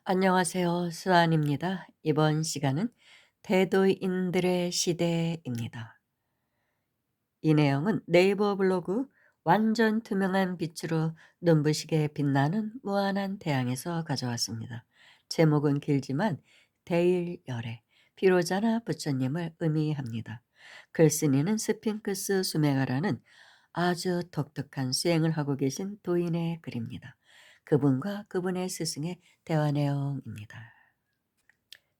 안녕하세요. 수아입니다. 이번 시간은 대도인들의 시대입니다. 이 내용은 네이버 블로그 완전 투명한 빛으로 눈부시게 빛나는 무한한 태양에서 가져왔습니다. 제목은 길지만 대일열애, 피로자나 부처님을 의미합니다. 글쓴이는 스핑크스 수메가라는 아주 독특한 수행을 하고 계신 도인의 글입니다. 그분과 그분의 스승의 대화 내용입니다.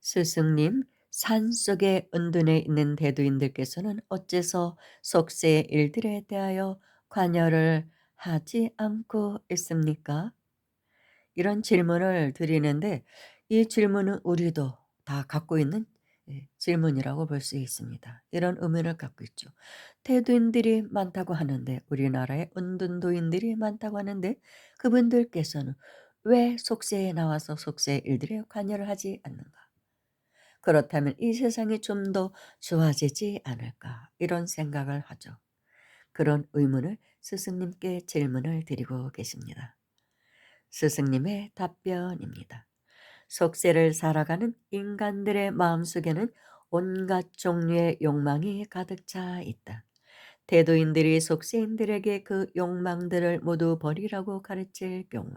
스승님, 산속의 은둔에 있는 대두인들께서는 어째서 속세의 일들에 대하여 관여를 하지 않고 있습니까? 이런 질문을 드리는데 이 질문은 우리도 다 갖고 있는 질문이라고 볼 수 있습니다. 이런 의미를 갖고 있죠. 대두인들이 많다고 하는데 우리나라에 은둔도인들이 많다고 하는데 그분들께서는 왜 속세에 나와서 속세의 일들에 관여를 하지 않는가? 그렇다면 이 세상이 좀 더 좋아지지 않을까 이런 생각을 하죠. 그런 의문을 스승님께 질문을 드리고 계십니다. 스승님의 답변입니다. 속세를 살아가는 인간들의 마음속에는 온갖 종류의 욕망이 가득 차 있다. 대도인들이 속세인들에게 그 욕망들을 모두 버리라고 가르칠 경우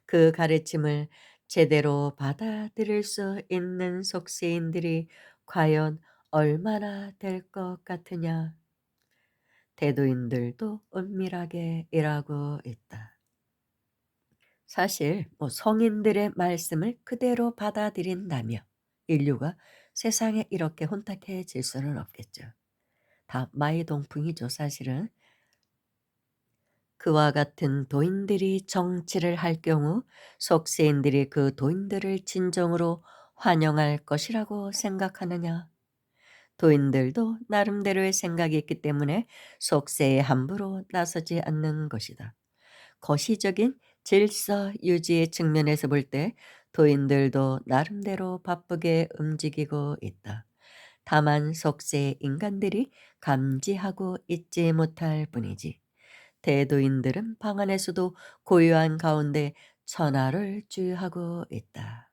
그 가르침을 제대로 받아들일 수 있는 속세인들이 과연 얼마나 될 것 같으냐. 대도인들도 은밀하게 일하고 있다. 사실 성인들의 말씀을 그대로 받아들인다며 인류가 세상에 이렇게 혼탁해질 수는 없겠죠. 다 마이동풍이죠, 사실은. 그와 같은 도인들이 정치를 할 경우 속세인들이 그 도인들을 진정으로 환영할 것이라고 생각하느냐? 도인들도 나름대로의 생각이 있기 때문에 속세에 함부로 나서지 않는 것이다. 거시적인 질서 유지의 측면에서 볼 때 도인들도 나름대로 바쁘게 움직이고 있다. 다만 속세의 인간들이 감지하고 있지 못할 뿐이지. 대도인들은 방 안에서도 고요한 가운데 천하를 주유하고 있다.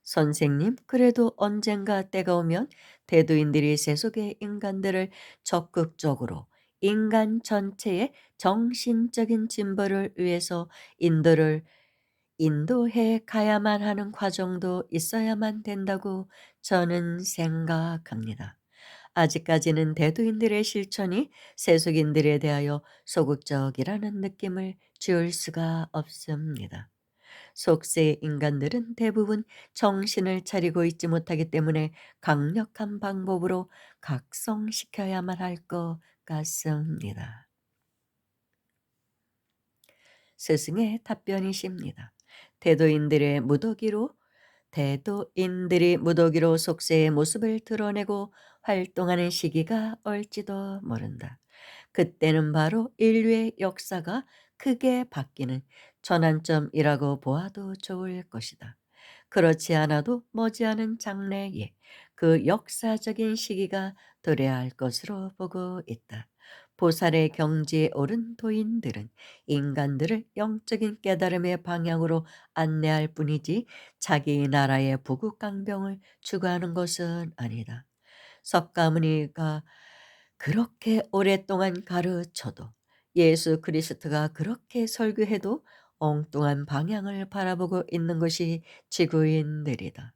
선생님, 그래도 언젠가 때가 오면 대도인들이 세속의 인간들을 적극적으로 인간 전체의 정신적인 진보를 위해서 인도해 가야만 하는 과정도 있어야만 된다고 저는 생각합니다. 아직까지는 대도인들의 실천이 세속인들에 대하여 소극적이라는 느낌을 지울 수가 없습니다. 속세 인간들은 대부분 정신을 차리고 있지 못하기 때문에 강력한 방법으로 각성시켜야만 할 것 같습니다. 스승의 답변이십니다. 대도인들의 무더기로 대도인들이 무더기로 속세의 모습을 드러내고 활동하는 시기가 올지도 모른다. 그때는 바로 인류의 역사가 크게 바뀌는 전환점이라고 보아도 좋을 것이다. 그렇지 않아도 머지않은 장래에 그 역사적인 시기가 도래할 것으로 보고 있다. 보살의 경지에 오른 도인들은 인간들을 영적인 깨달음의 방향으로 안내할 뿐이지 자기 나라의 부국강병을 추구하는 것은 아니다. 석가모니가 그렇게 오랫동안 가르쳐도 예수 그리스도가 그렇게 설교해도 엉뚱한 방향을 바라보고 있는 것이 지구인들이다.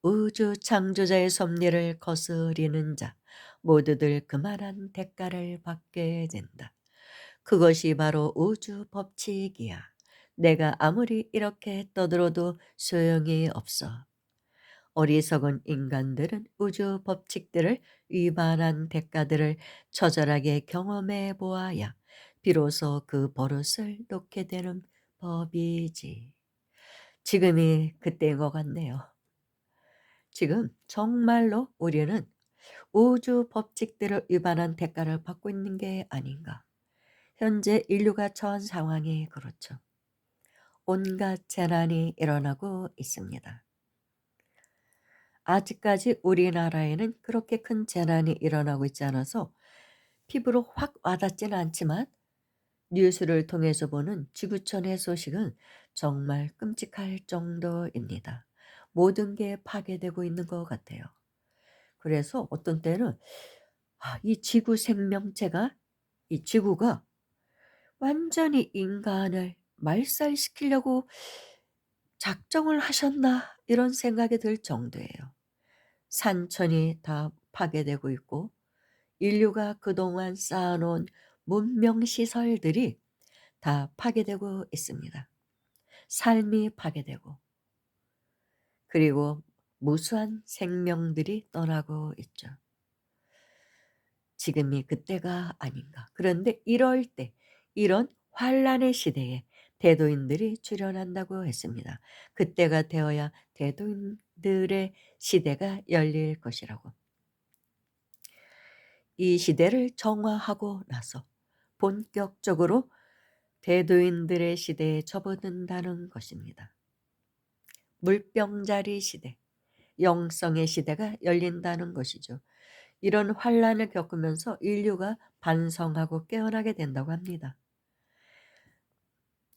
우주 창조자의 섭리를 거스리는 자 모두들 그만한 대가를 받게 된다. 그것이 바로 우주 법칙이야. 내가 아무리 이렇게 떠들어도 소용이 없어. 어리석은 인간들은 우주 법칙들을 위반한 대가들을 처절하게 경험해 보아야 비로소 그 버릇을 놓게 되는 법이지. 지금이 그때인 것 같네요. 지금 정말로 우리는 우주 법칙들을 위반한 대가를 받고 있는 게 아닌가. 현재 인류가 처한 상황이 그렇죠. 온갖 재난이 일어나고 있습니다. 아직까지 우리나라에는 그렇게 큰 재난이 일어나고 있지 않아서 피부로 확 와닿지는 않지만 뉴스를 통해서 보는 지구촌의 소식은 정말 끔찍할 정도입니다. 모든 게 파괴되고 있는 것 같아요. 그래서 어떤 때는 이 지구 생명체가 이 지구가 완전히 인간을 말살시키려고 작정을 하셨나 이런 생각이 들 정도예요. 산천이 다 파괴되고 있고 인류가 그동안 쌓아놓은 문명 시설들이 다 파괴되고 있습니다. 삶이 파괴되고 그리고 무수한 생명들이 떠나고 있죠. 지금이 그때가 아닌가. 그런데 이럴 때 이런 환란의 시대에 대도인들이 출현한다고 했습니다. 그때가 되어야 대도인들의 시대가 열릴 것이라고. 이 시대를 정화하고 나서 본격적으로 대도인들의 시대에 접어든다는 것입니다. 물병자리 시대, 영성의 시대가 열린다는 것이죠. 이런 환란을 겪으면서 인류가 반성하고 깨어나게 된다고 합니다.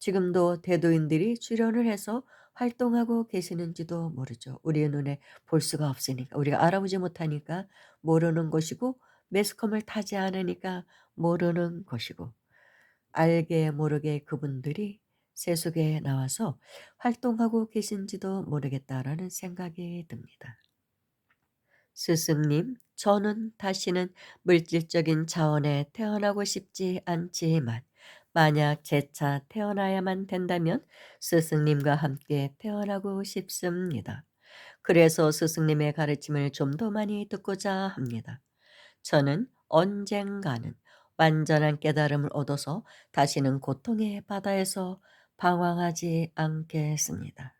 지금도 대도인들이 출연을 해서 활동하고 계시는지도 모르죠. 우리의 눈에 볼 수가 없으니까, 우리가 알아보지 못하니까 모르는 것이고, 매스컴을 타지 않으니까 모르는 것이고, 알게 모르게 그분들이 세속에 나와서 활동하고 계신지도 모르겠다라는 생각이 듭니다. 스승님, 저는 다시는 물질적인 차원에 태어나고 싶지 않지만 만약 재차 태어나야만 된다면 스승님과 함께 태어나고 싶습니다. 그래서 스승님의 가르침을 좀 더 많이 듣고자 합니다. 저는 언젠가는 완전한 깨달음을 얻어서 다시는 고통의 바다에서 방황하지 않겠습니다.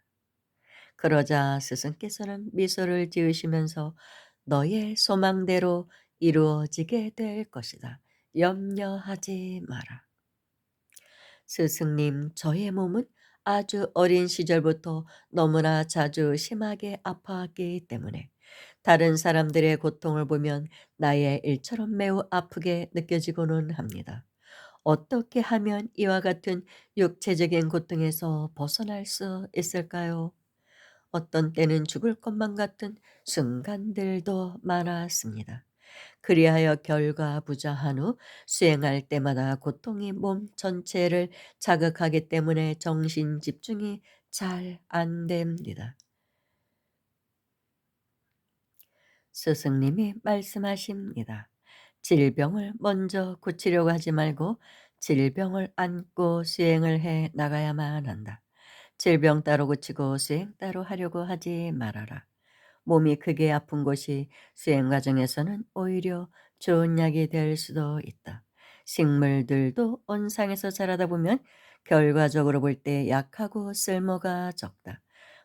그러자 스승께서는 미소를 지으시면서 너의 소망대로 이루어지게 될 것이다. 염려하지 마라. 스승님, 저의 몸은 아주 어린 시절부터 너무나 자주 심하게 아파왔기 때문에 다른 사람들의 고통을 보면 나의 일처럼 매우 아프게 느껴지고는 합니다. 어떻게 하면 이와 같은 육체적인 고통에서 벗어날 수 있을까요? 어떤 때는 죽을 것만 같은 순간들도 많았습니다. 그리하여 결과부자한 후 수행할 때마다 고통이 몸 전체를 자극하기 때문에 정신 집중이 잘 안 됩니다. 스승님이 말씀하십니다. 질병을 먼저 고치려고 하지 말고 질병을 안고 수행을 해 나가야만 한다. 질병 따로 고치고 수행 따로 하려고 하지 말아라. 몸이 크게 아픈 것이 수행 과정에서는 오히려 좋은 약이 될 수도 있다. 식물들도 온상에서 자라다 보면 결과적으로 볼 때 약하고 쓸모가 적다.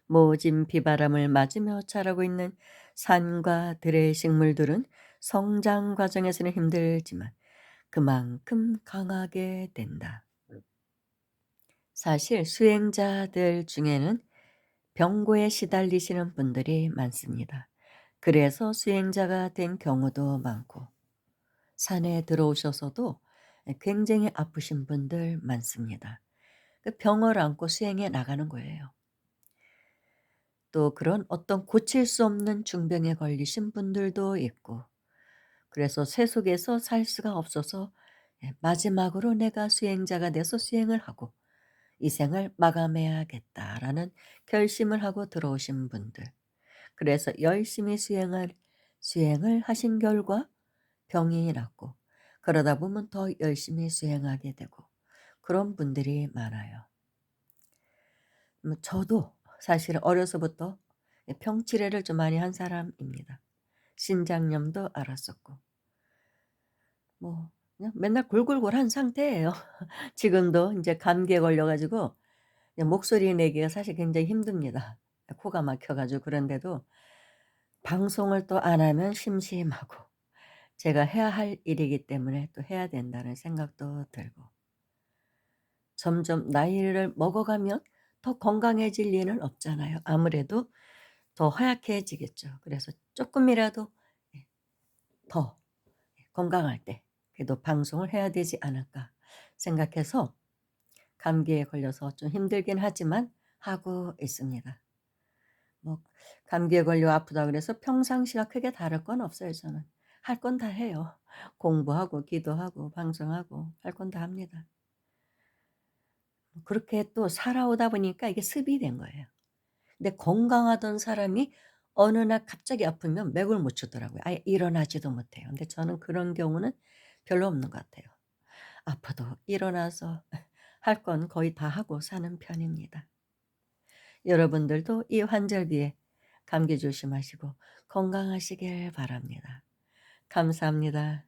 모진 비바람을 맞으며 자라고 있는 산과 들의 식물들은 성장 과정에서는 힘들지만 그만큼 강하게 된다. 사실 수행자들 중에는 병고에 시달리시는 분들이 많습니다. 그래서 수행자가 된 경우도 많고 산에 들어오셔서도 굉장히 아프신 분들 많습니다. 그 병을 안고 수행해 나가는 거예요. 또 그런 어떤 고칠 수 없는 중병에 걸리신 분들도 있고 그래서 세속에서 살 수가 없어서 마지막으로 내가 수행자가 돼서 수행을 하고 이 생을 마감해야겠다라는 결심을 하고 들어오신 분들. 그래서 열심히 수행을 하신 결과 병이 낫고 그러다 보면 더 열심히 수행하게 되고 그런 분들이 많아요. 저도 사실은 어려서부터 병치레를 좀 많이 한 사람입니다. 신장염도 앓았었고 그냥 맨날 골골골한 상태예요. 지금도 이제 감기에 걸려 가지고 그냥 목소리 내기가 사실 굉장히 힘듭니다. 코가 막혀 가지고 그런데도 방송을 또 안 하면 심심하고 제가 해야 할 일이기 때문에 또 해야 된다는 생각도 들고 점점 나이를 먹어가면 더 건강해질 리는 없잖아요. 아무래도 더 허약해지겠죠. 그래서 조금이라도 더 건강할 때 그래도 방송을 해야 되지 않을까 생각해서 감기에 걸려서 좀 힘들긴 하지만 하고 있습니다. 뭐 감기에 걸려 아프다 그래서 평상시와 크게 다를 건 없어요 저는. 할 건 다 해요. 공부하고 기도하고 방송하고 할 건 다 합니다. 그렇게 또 살아오다 보니까 이게 습이 된 거예요. 근데 건강하던 사람이 어느 날 갑자기 아프면 맥을 못 추더라고요. 아예 일어나지도 못해요. 근데 저는 그런 경우는 별로 없는 것 같아요. 아파도 일어나서 할 건 거의 다 하고 사는 편입니다. 여러분들도 이 환절기에 감기 조심하시고 건강하시길 바랍니다. 감사합니다.